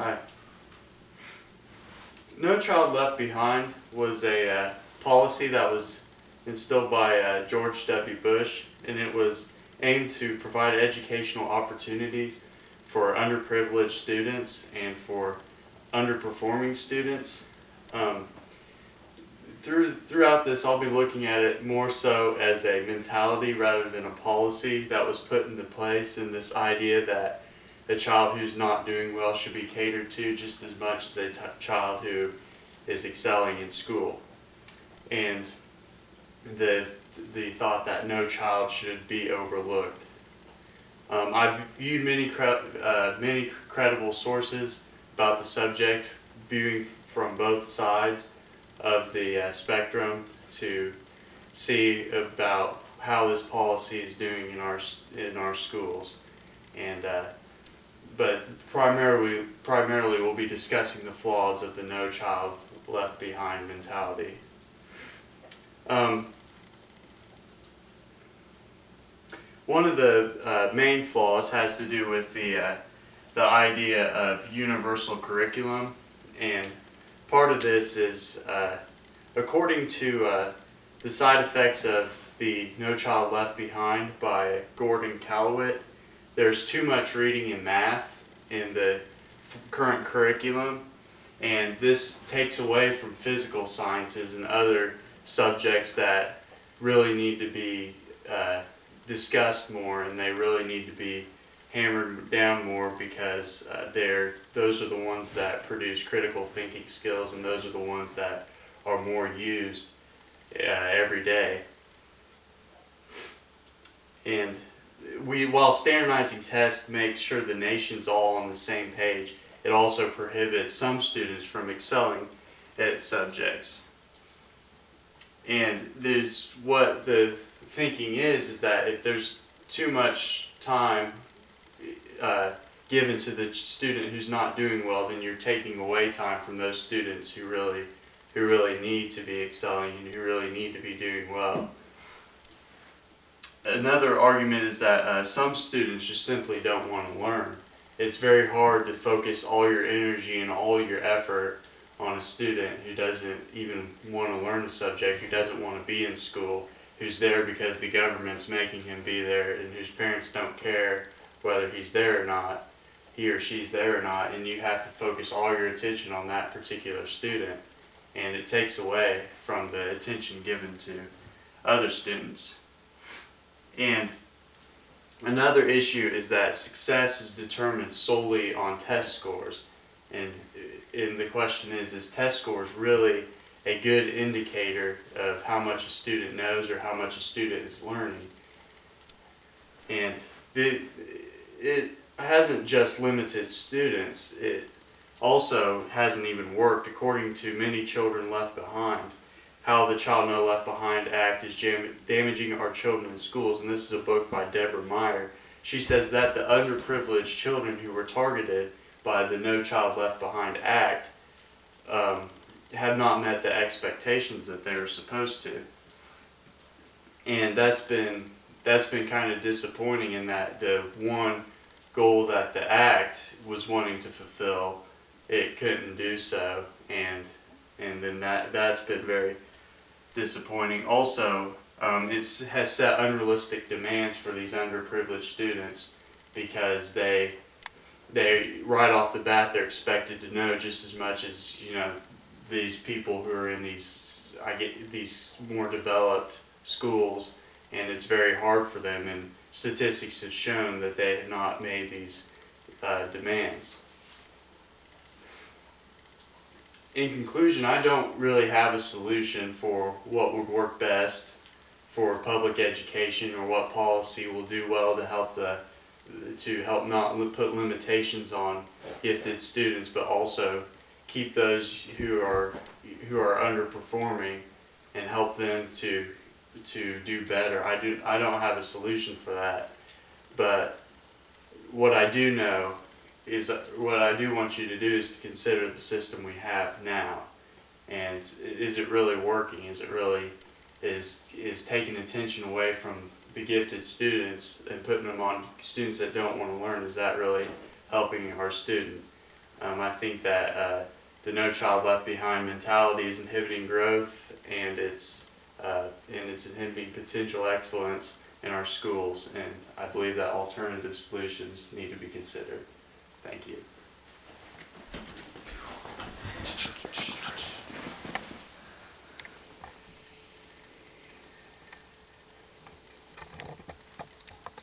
Hi. No Child Left Behind was a policy that was instilled by George W. Bush, and it was aimed to provide educational opportunities for underprivileged students and for underperforming students. Um, Throughout this, I'll be looking at it more so as a mentality rather than a policy that was put into place, and this idea that a child who's not doing well should be catered to just as much as a child who is excelling in school. And the thought that no child should be overlooked. I've viewed many credible sources about the subject, viewing from both sides of the spectrum to see about how this policy is doing in our schools, and but primarily we'll be discussing the flaws of the No Child Left Behind mentality. One of the main flaws has to do with the idea of universal curriculum, and part of this is, according to the Side Effects of the No Child Left Behind by Gordon Callowit, there's too much reading and math in the current curriculum, and this takes away from physical sciences and other subjects that really need to be discussed more, and they really need to be hammered down more, because those are the ones that produce critical thinking skills, and those are the ones that are more used every day. And while standardizing tests makes sure the nation's all on the same page, it also prohibits some students from excelling at subjects. And what the thinking is that if there's too much time given to the student who's not doing well, then you're taking away time from those students who really need to be excelling and who really need to be doing well. Another argument is that some students just simply don't want to learn. It's very hard to focus all your energy and all your effort on a student who doesn't even want to learn the subject, who doesn't want to be in school, who's there because the government's making him be there, and whose parents don't care whether he's there or not, he or she's there or not, and you have to focus all your attention on that particular student, and it takes away from the attention given to other students. And another issue is that success is determined solely on test scores, and the question is test scores really a good indicator of how much a student knows or how much a student is learning? And it hasn't just limited students, it also hasn't even worked. According to Many Children Left Behind, How the Child No Left Behind Act is Damaging Our Children in Schools, and this is a book by Deborah Meyer. She says that the underprivileged children who were targeted by the No Child Left Behind Act have not met the expectations that they were supposed to. And that's been kind of disappointing, in that the one goal that the act was wanting to fulfill, it couldn't do so, and then that's been very disappointing. Also, it has set unrealistic demands for these underprivileged students, because they right off the bat they're expected to know just as much as these people who are in these more developed schools, and it's very hard for them, and statistics have shown that they have not made these demands. In conclusion, I don't really have a solution for what would work best for public education, or what policy will do well to help not put limitations on gifted students, but also keep those who are underperforming and help them to do better. I don't have a solution for that, but what I do know is, what I do want you to do is to consider the system we have now, and is it really working? Is it really is taking attention away from the gifted students and putting them on students that don't want to learn? Is that really helping our student? I think that the No Child Left Behind mentality is inhibiting growth, and it's inhibiting potential excellence in our schools, and I believe that alternative solutions need to be considered. Thank you.